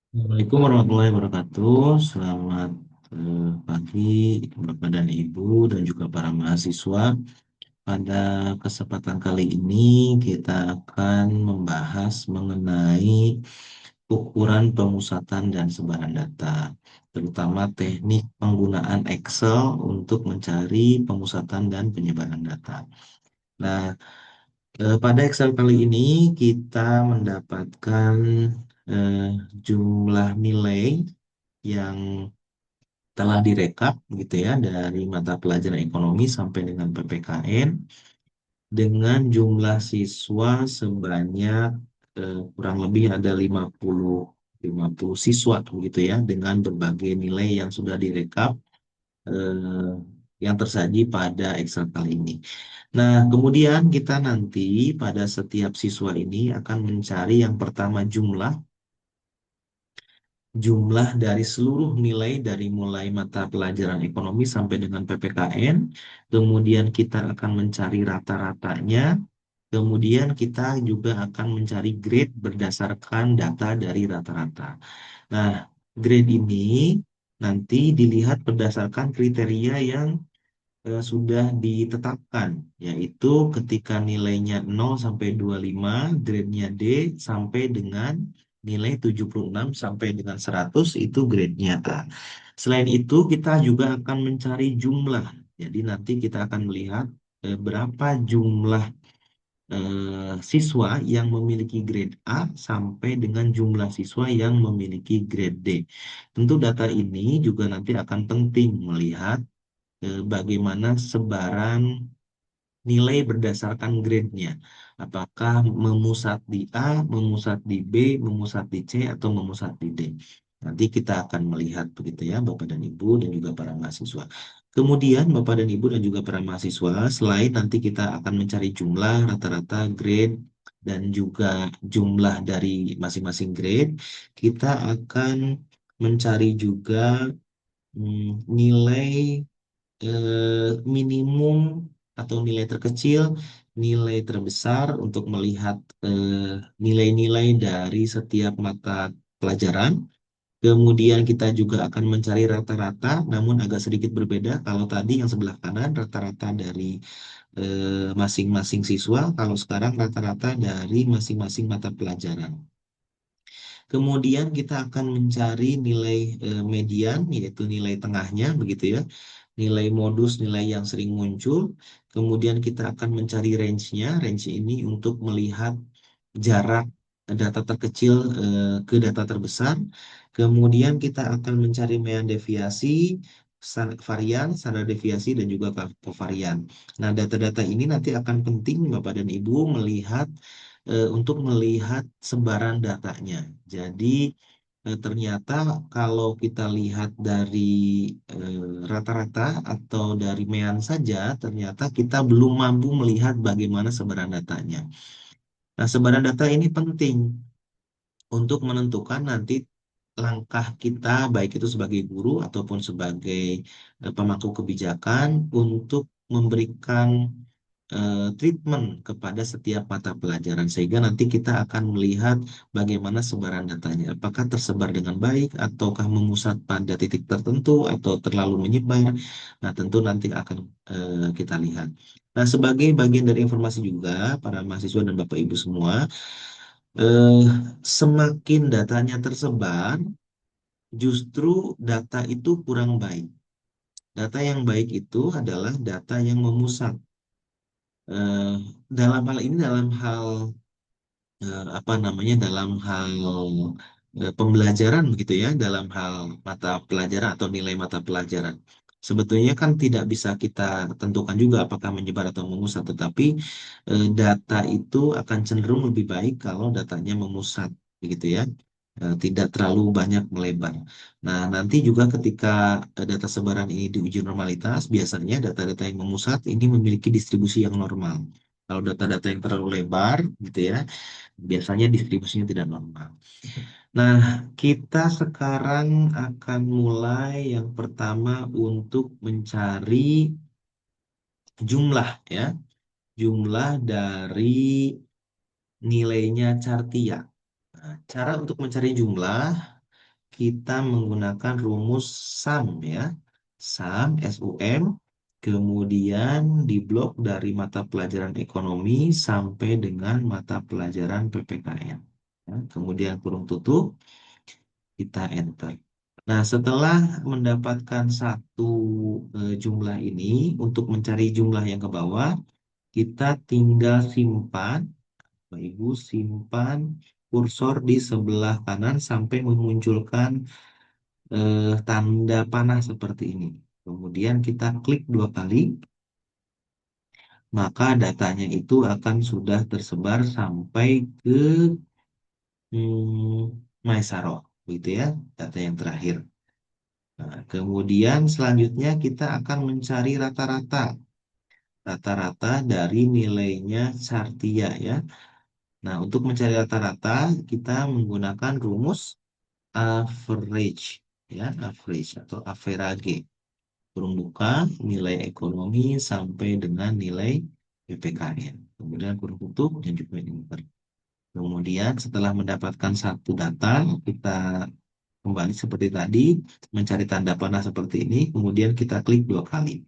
Assalamualaikum warahmatullahi wabarakatuh. Selamat pagi, Bapak dan Ibu, dan juga para mahasiswa. Pada kesempatan kali ini, kita akan membahas mengenai ukuran pemusatan dan sebaran data, terutama teknik penggunaan Excel untuk mencari pemusatan dan penyebaran data. Nah, pada Excel kali ini kita mendapatkan eh, jumlah nilai yang telah direkap gitu ya dari mata pelajaran ekonomi sampai dengan PPKN dengan jumlah siswa sebanyak kurang lebih ada 50 siswa gitu ya dengan berbagai nilai yang sudah direkap eh, yang tersaji pada Excel kali ini. Nah, kemudian kita nanti pada setiap siswa ini akan mencari yang pertama jumlah dari seluruh nilai dari mulai mata pelajaran ekonomi sampai dengan PPKN. Kemudian kita akan mencari rata-ratanya. Kemudian kita juga akan mencari grade berdasarkan data dari rata-rata. Nah, grade ini nanti dilihat berdasarkan kriteria yang sudah ditetapkan, yaitu ketika nilainya 0 sampai 25, grade-nya D sampai dengan nilai 76 sampai dengan 100 itu grade-nya A. Selain itu, kita juga akan mencari jumlah. Jadi nanti kita akan melihat berapa jumlah siswa yang memiliki grade A sampai dengan jumlah siswa yang memiliki grade D. Tentu data ini juga nanti akan penting melihat bagaimana sebaran nilai berdasarkan grade-nya. Apakah memusat di A, memusat di B, memusat di C, atau memusat di D. Nanti kita akan melihat begitu ya, Bapak dan Ibu dan juga para mahasiswa. Kemudian Bapak dan Ibu dan juga para mahasiswa, selain nanti kita akan mencari jumlah rata-rata grade dan juga jumlah dari masing-masing grade, kita akan mencari juga nilai minimum atau nilai terkecil, nilai terbesar untuk melihat nilai-nilai dari setiap mata pelajaran. Kemudian kita juga akan mencari rata-rata, namun agak sedikit berbeda. Kalau tadi yang sebelah kanan rata-rata dari masing-masing siswa, kalau sekarang rata-rata dari masing-masing mata pelajaran. Kemudian kita akan mencari nilai median, yaitu nilai tengahnya, begitu ya. Nilai modus, nilai yang sering muncul. Kemudian kita akan mencari range-nya. Range ini untuk melihat jarak data terkecil ke data terbesar. Kemudian kita akan mencari mean deviasi, varian, standar deviasi, dan juga kovarian. Nah, data-data ini nanti akan penting Bapak dan Ibu melihat untuk melihat sebaran datanya. Jadi ternyata kalau kita lihat dari rata-rata atau dari mean saja, ternyata kita belum mampu melihat bagaimana sebaran datanya. Nah, sebaran data ini penting untuk menentukan nanti langkah kita, baik itu sebagai guru ataupun sebagai pemangku kebijakan, untuk memberikan treatment kepada setiap mata pelajaran sehingga nanti kita akan melihat bagaimana sebaran datanya apakah tersebar dengan baik ataukah memusat pada titik tertentu atau terlalu menyebar. Nah, tentu nanti akan kita lihat. Nah, sebagai bagian dari informasi juga para mahasiswa dan Bapak Ibu semua, eh, semakin datanya tersebar justru data itu kurang baik. Data yang baik itu adalah data yang memusat. eh, dalam hal ini dalam hal apa namanya dalam hal pembelajaran begitu ya, dalam hal mata pelajaran atau nilai mata pelajaran. Sebetulnya kan tidak bisa kita tentukan juga apakah menyebar atau memusat, tetapi data itu akan cenderung lebih baik kalau datanya memusat begitu ya. Tidak terlalu banyak melebar. Nah, nanti juga ketika data sebaran ini diuji normalitas, biasanya data-data yang memusat ini memiliki distribusi yang normal. Kalau data-data yang terlalu lebar, gitu ya, biasanya distribusinya tidak normal. Nah, kita sekarang akan mulai yang pertama untuk mencari jumlah ya, jumlah dari nilainya Cartia. Nah, cara untuk mencari jumlah, kita menggunakan rumus SUM ya. SUM, SUM, kemudian diblok dari mata pelajaran ekonomi sampai dengan mata pelajaran PPKN. Ya, kemudian kurung tutup, kita enter. Nah, setelah mendapatkan satu jumlah ini, untuk mencari jumlah yang ke bawah, kita tinggal simpan, Bapak Ibu, simpan kursor di sebelah kanan sampai memunculkan tanda panah seperti ini. Kemudian kita klik dua kali, maka datanya itu akan sudah tersebar sampai ke Maesaro, gitu ya, data yang terakhir. Nah, kemudian selanjutnya kita akan mencari rata-rata dari nilainya Sartia ya. Nah, untuk mencari rata-rata kita menggunakan rumus average ya, average atau average. Kurung buka nilai ekonomi sampai dengan nilai PPKN. Kemudian kurung tutup dan juga enter. Kemudian setelah mendapatkan satu data, kita kembali seperti tadi, mencari tanda panah seperti ini, kemudian kita klik dua kali.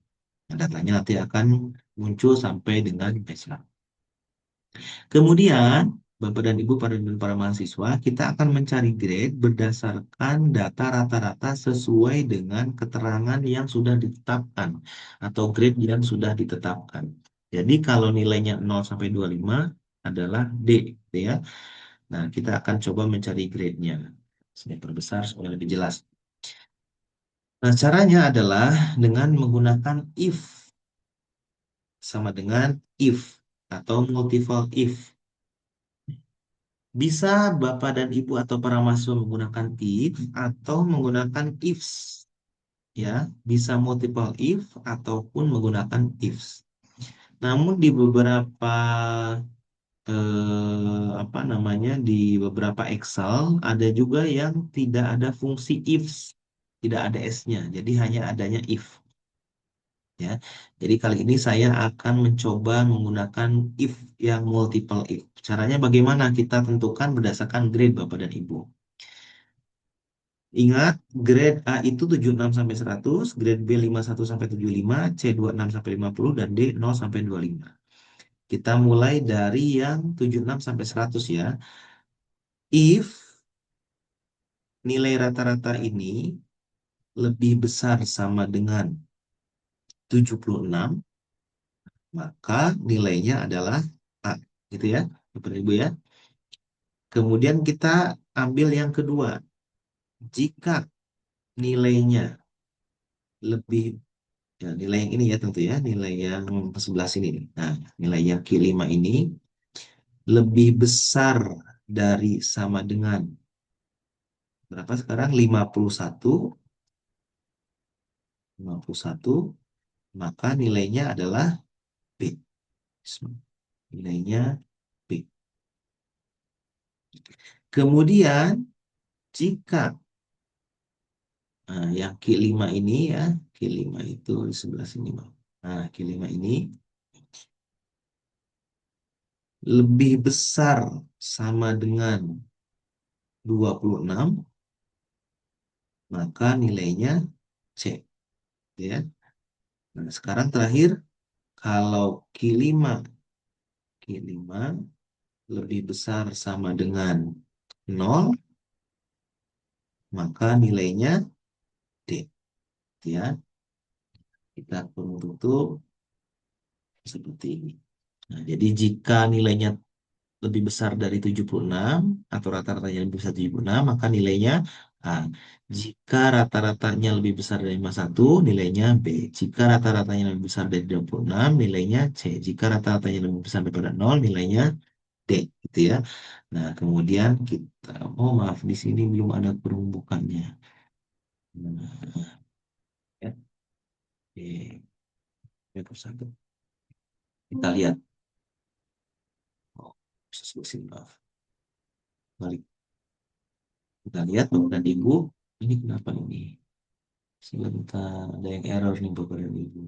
Nah, datanya nanti akan muncul sampai dengan baseline. Kemudian, Bapak dan Ibu dan para mahasiswa, kita akan mencari grade berdasarkan data rata-rata sesuai dengan keterangan yang sudah ditetapkan atau grade yang sudah ditetapkan. Jadi kalau nilainya 0 sampai 25 adalah D, gitu ya. Nah, kita akan coba mencari grade-nya. Saya perbesar supaya lebih jelas. Nah, caranya adalah dengan menggunakan if sama dengan if atau multiple if. Bisa Bapak dan Ibu atau para mahasiswa menggunakan if atau menggunakan ifs. Ya, bisa multiple if ataupun menggunakan ifs. Namun di beberapa apa namanya di beberapa Excel ada juga yang tidak ada fungsi ifs, tidak ada s-nya. Jadi hanya adanya if. Ya, jadi kali ini saya akan mencoba menggunakan if yang multiple if. Caranya bagaimana? Kita tentukan berdasarkan grade Bapak dan Ibu. Ingat, grade A itu 76 sampai 100, grade B 51 sampai 75, C 26 sampai 50, dan D 0 sampai 25. Kita mulai dari yang 76 sampai 100 ya. If nilai rata-rata ini lebih besar sama dengan 76, maka nilainya adalah A. Gitu ya, Bapak Ibu ya. Kemudian kita ambil yang kedua. Jika nilainya lebih, ya, nilai yang ini ya tentu ya, nilai yang sebelah sini nih. Nah, nilai yang Q5 ini lebih besar dari sama dengan berapa sekarang? 51, maka nilainya adalah B. Nilainya B. Kemudian jika yang Q5 ini ya, Q5 itu di sebelah sini, Bang. Nah, Q5 ini lebih besar sama dengan 26, maka nilainya C. Ya. Nah, sekarang terakhir, kalau Q5 lebih besar sama dengan 0, maka nilainya D. Ya, kita kurung tutup seperti ini. Nah, jadi jika nilainya lebih besar dari 76 atau rata-ratanya lebih besar dari 76, maka nilainya A. Jika rata-ratanya lebih besar dari 51, nilainya B. Jika rata-ratanya lebih besar dari 26, nilainya C. Jika rata-ratanya lebih besar daripada 0, nilainya D. Gitu ya. Nah, kemudian kita, oh maaf, di sini belum ada perumbukannya. Nah, ya, oke. Yang satu. Kita lihat. Oh, sesuai maaf. Balik. Kita lihat, Bapak dan Ibu. Ini kenapa ini? Sebentar, ada yang error nih Bapak dan Ibu.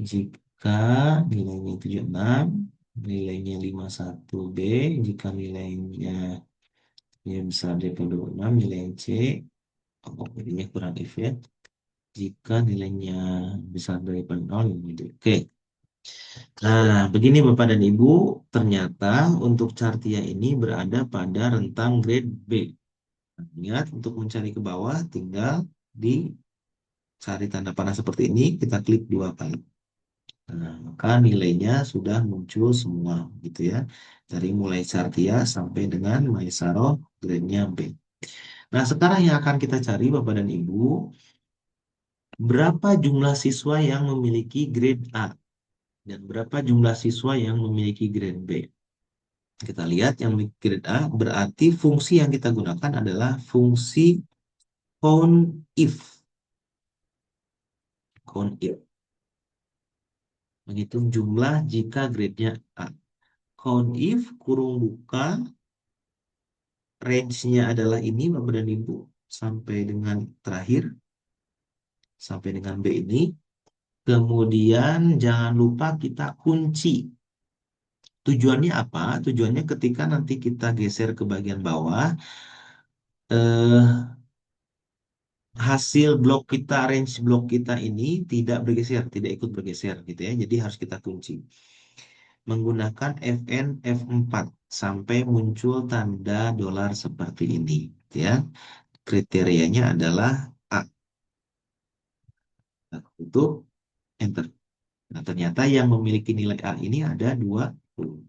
Jika nilainya 76, nilainya 51B, jika nilainya yang besar daripada 26, nilai C, Oh, jadinya kurang if ya. Jika nilainya besar daripada 0, gitu. Oke. Nah, begini Bapak dan Ibu, ternyata untuk Cartia ini berada pada rentang grade B. Ingat, untuk mencari ke bawah tinggal dicari tanda panah seperti ini, kita klik dua kali. Nah, maka nilainya sudah muncul semua gitu ya. Dari mulai Cartia sampai dengan Maesaro grade-nya B. Nah, sekarang yang akan kita cari Bapak dan Ibu, berapa jumlah siswa yang memiliki grade A dan berapa jumlah siswa yang memiliki grade B. Kita lihat yang memiliki grade A berarti fungsi yang kita gunakan adalah fungsi COUNTIF. COUNTIF. Menghitung jumlah jika grade-nya A. COUNTIF kurung buka, range-nya adalah ini Bapak dan Ibu, sampai dengan terakhir, sampai dengan B ini. Kemudian jangan lupa kita kunci. Tujuannya apa? Tujuannya ketika nanti kita geser ke bagian bawah, eh, hasil blok kita, range blok kita ini tidak bergeser, tidak ikut bergeser gitu ya. Jadi harus kita kunci. Menggunakan FN F4 sampai muncul tanda dolar seperti ini gitu ya. Kriterianya adalah A. Nah, tutup, enter. Nah, ternyata yang memiliki nilai A ini ada 20.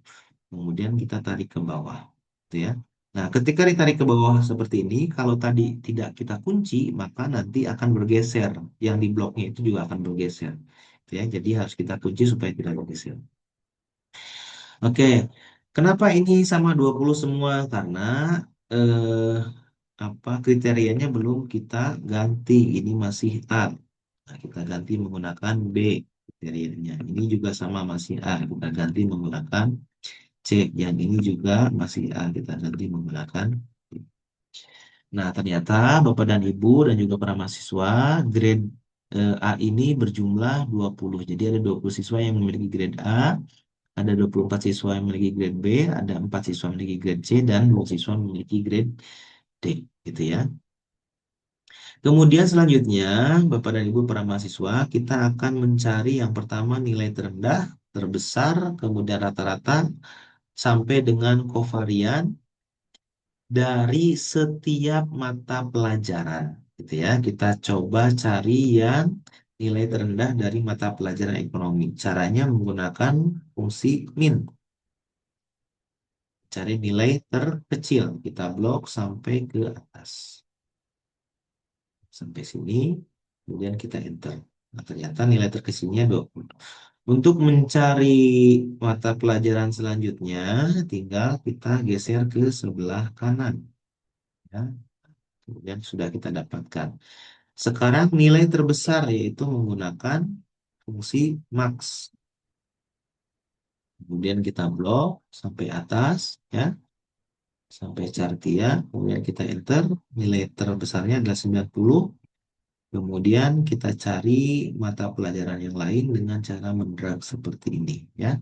Kemudian kita tarik ke bawah gitu ya. Nah, ketika ditarik ke bawah seperti ini, kalau tadi tidak kita kunci, maka nanti akan bergeser. Yang di bloknya itu juga akan bergeser. Gitu ya. Jadi harus kita kunci supaya tidak bergeser. Oke, kenapa ini sama 20 semua? Karena eh, kriterianya belum kita ganti. Ini masih A. Nah, kita ganti menggunakan B kriterianya. Ini juga sama masih A. Kita ganti menggunakan C. Yang ini juga masih A. Kita ganti menggunakan B. Nah, ternyata Bapak dan Ibu dan juga para mahasiswa, grade A ini berjumlah 20. Jadi ada 20 siswa yang memiliki grade A, ada 24 siswa yang memiliki grade B, ada 4 siswa memiliki grade C, dan 2 siswa memiliki grade D. Gitu ya. Kemudian selanjutnya, Bapak dan Ibu para mahasiswa, kita akan mencari yang pertama nilai terendah, terbesar, kemudian rata-rata, sampai dengan kovarian dari setiap mata pelajaran. Gitu ya. Kita coba cari yang nilai terendah dari mata pelajaran ekonomi. Caranya menggunakan fungsi min. Cari nilai terkecil. Kita blok sampai ke atas. Sampai sini. Kemudian kita enter. Nah, ternyata nilai terkecilnya 20. Untuk mencari mata pelajaran selanjutnya, tinggal kita geser ke sebelah kanan. Ya. Kemudian sudah kita dapatkan. Sekarang nilai terbesar yaitu menggunakan fungsi max. Kemudian kita blok sampai atas ya, sampai Cartia. Kemudian kita enter. Nilai terbesarnya adalah 90. Kemudian kita cari mata pelajaran yang lain dengan cara mendrag seperti ini ya.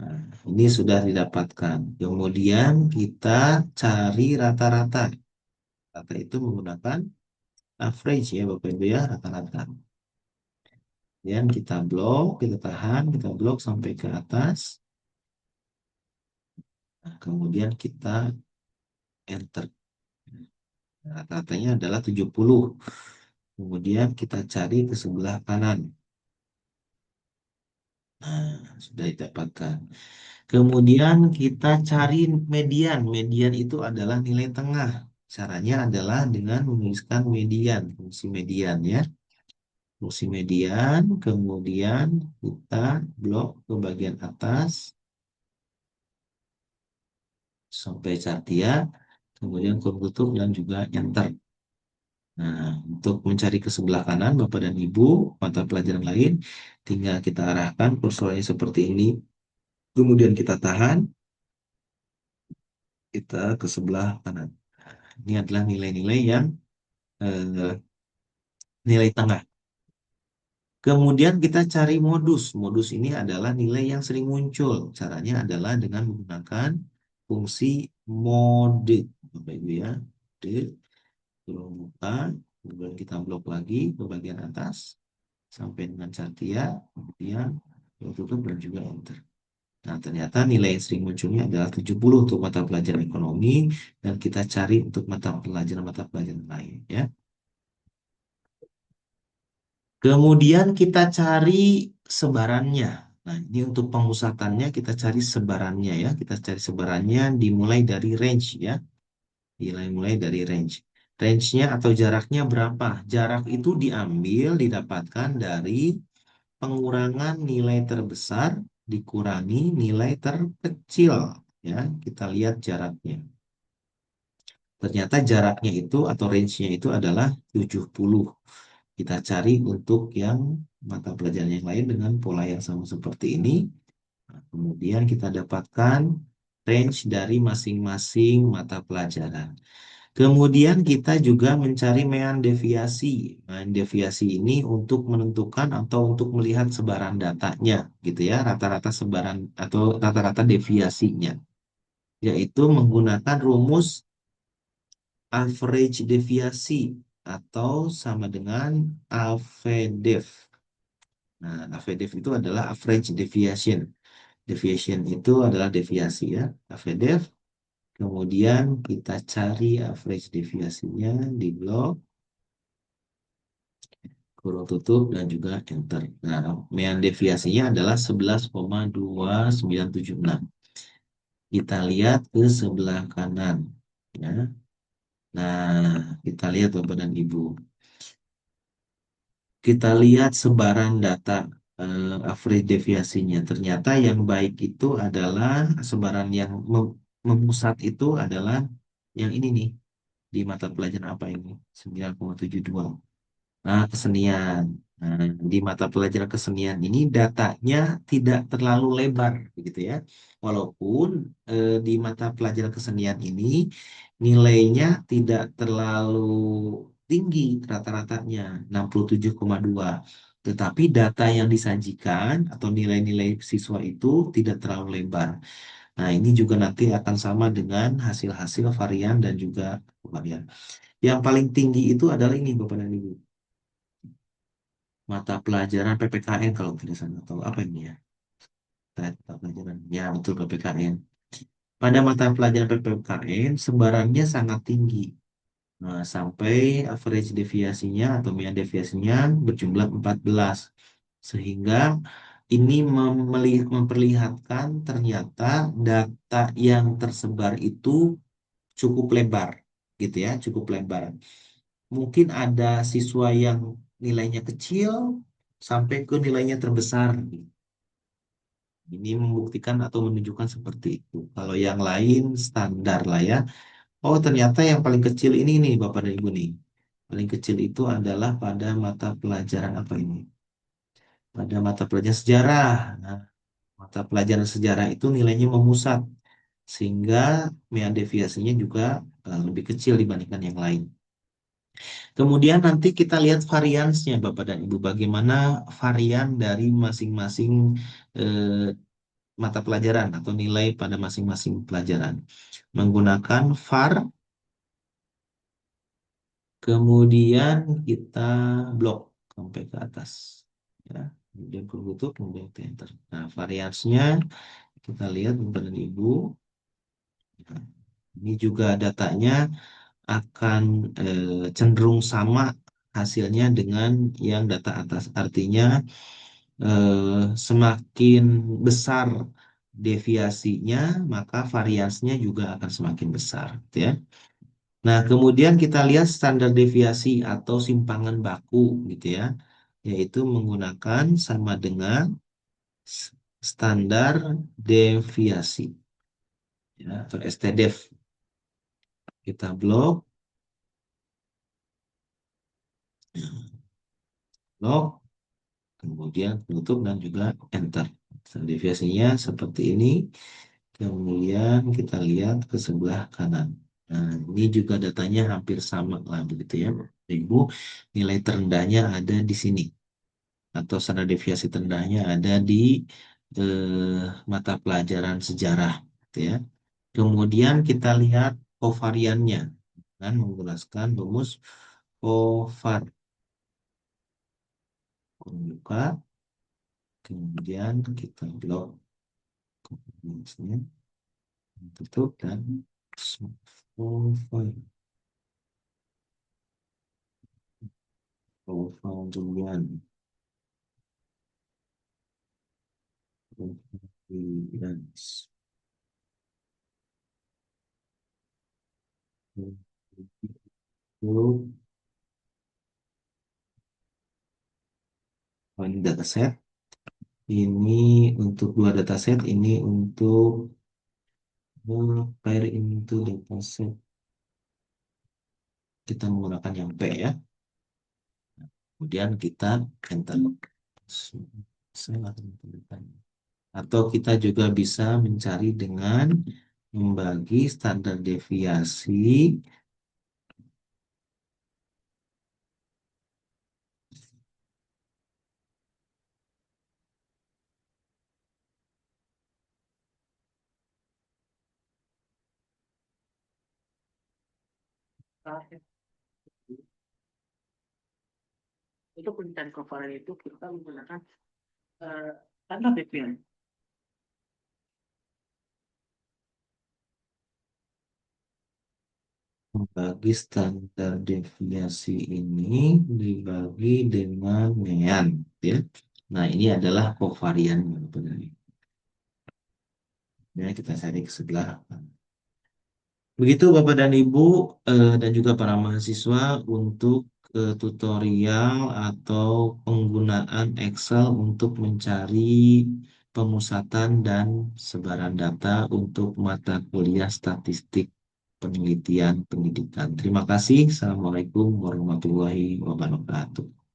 Nah, ini sudah didapatkan. Kemudian kita cari rata-rata. Rata itu menggunakan average ya Bapak Ibu ya, rata-rata. Kemudian kita blok, kita tahan, kita blok sampai ke atas. Nah, kemudian kita enter. Nah, rata-ratanya adalah 70. Kemudian kita cari ke sebelah kanan. Nah, sudah didapatkan. Kemudian kita cari median. Median itu adalah nilai tengah. Caranya adalah dengan menuliskan median, fungsi median ya. Fungsi median, kemudian kita blok ke bagian atas sampai Cartia, kemudian kurung tutup dan juga enter. Nah, untuk mencari ke sebelah kanan, Bapak dan Ibu, mata pelajaran lain, tinggal kita arahkan kursornya seperti ini. Kemudian kita tahan, kita ke sebelah kanan. Ini adalah nilai-nilai yang eh, nilai tengah. Kemudian kita cari modus. Modus ini adalah nilai yang sering muncul. Caranya adalah dengan menggunakan fungsi mode. Bapak Ibu ya. Mode. Belum buka, kemudian kita blok lagi ke bagian atas sampai dengan Satya, kemudian kita tutup dan juga enter. Nah, ternyata nilai yang sering munculnya adalah 70 untuk mata pelajaran ekonomi dan kita cari untuk mata pelajaran lain ya. Kemudian kita cari sebarannya. Nah, ini untuk pemusatannya kita cari sebarannya ya. Kita cari sebarannya dimulai dari range ya. Mulai dari range. Range-nya atau jaraknya berapa? Jarak itu didapatkan dari pengurangan nilai terbesar dikurangi nilai terkecil. Ya, kita lihat jaraknya. Ternyata jaraknya itu atau range-nya itu adalah 70. Kita cari untuk yang mata pelajaran yang lain dengan pola yang sama seperti ini. Nah, kemudian kita dapatkan range dari masing-masing mata pelajaran. Kemudian kita juga mencari mean deviasi. Mean deviasi ini untuk menentukan atau untuk melihat sebaran datanya, gitu ya, rata-rata sebaran atau rata-rata deviasinya, yaitu menggunakan rumus average deviasi atau sama dengan AVDEV. Nah, AVDEV itu adalah average deviation. Deviation itu adalah deviasi ya, AVDEV. Kemudian kita cari average deviasinya di blok, kurung tutup, dan juga enter. Nah, mean deviasinya adalah 11,2976. Kita lihat ke sebelah kanan. Ya. Nah, kita lihat Bapak dan Ibu. Kita lihat sebaran data average deviasinya. Ternyata yang baik itu adalah sebaran yang memusat itu adalah yang ini nih. Di mata pelajaran apa ini? 9,72. Nah, kesenian. Nah, di mata pelajaran kesenian ini datanya tidak terlalu lebar, begitu ya. Walaupun di mata pelajaran kesenian ini nilainya tidak terlalu tinggi rata-ratanya 67,2. Tetapi data yang disajikan atau nilai-nilai siswa itu tidak terlalu lebar. Nah, ini juga nanti akan sama dengan hasil-hasil varian dan juga varian. Yang paling tinggi itu adalah ini, Bapak dan Ibu, mata pelajaran PPKN kalau tidak salah atau apa ini ya, mata pelajaran ya betul PPKN. Pada mata pelajaran PPKN sebarannya sangat tinggi. Nah, sampai average deviasinya atau mean deviasinya berjumlah 14, sehingga ini memperlihatkan ternyata data yang tersebar itu cukup lebar gitu ya, cukup lebar. Mungkin ada siswa yang nilainya kecil sampai ke nilainya terbesar. Ini membuktikan atau menunjukkan seperti itu. Kalau yang lain standar lah ya. Oh, ternyata yang paling kecil ini nih Bapak dan Ibu nih. Paling kecil itu adalah pada mata pelajaran apa ini? Pada mata pelajaran sejarah. Nah, mata pelajaran sejarah itu nilainya memusat sehingga mean deviasinya juga lebih kecil dibandingkan yang lain. Kemudian nanti kita lihat variansnya Bapak dan Ibu, bagaimana varian dari masing-masing eh, mata pelajaran atau nilai pada masing-masing pelajaran. Menggunakan var, kemudian kita blok sampai ke atas. Ya, kemudian tutup, kemudian kita enter. Nah, variansnya kita lihat Bapak dan Ibu. Nah, ini juga datanya akan cenderung sama hasilnya dengan yang data atas. Artinya semakin besar deviasinya, maka variasinya juga akan semakin besar, gitu ya. Nah, kemudian kita lihat standar deviasi atau simpangan baku, gitu ya, yaitu menggunakan sama dengan s- standar deviasi, ya, atau STDEV. Kita blok, blok, kemudian tutup dan juga enter. Standar deviasinya seperti ini. Kemudian kita lihat ke sebelah kanan. Nah, ini juga datanya hampir sama lah begitu ya. Ibu, nilai terendahnya ada di sini atau standar deviasi terendahnya ada di mata pelajaran sejarah, gitu ya. Kemudian kita lihat kovariannya. dengan menggunakan rumus Povar. Buka, kemudian kita blok rumusnya, tutup dan Povar. Kemudian itu ini dataset. Ini untuk dua dataset. Ini untuk pair into dataset. Kita menggunakan yang P ya. Kemudian kita enter. Saya akan tunjukkan. Atau kita juga bisa mencari dengan membagi standar deviasi Untuk penelitian kovalen itu kita menggunakan tanda BPM. membagi standar deviasi ini dibagi dengan mean ya. Nah, ini adalah kovarian sebenarnya. Ya, kita cari ke sebelah. Begitu Bapak dan Ibu dan juga para mahasiswa untuk tutorial atau penggunaan Excel untuk mencari pemusatan dan sebaran data untuk mata kuliah statistik penelitian pendidikan. Terima kasih. Assalamualaikum warahmatullahi wabarakatuh.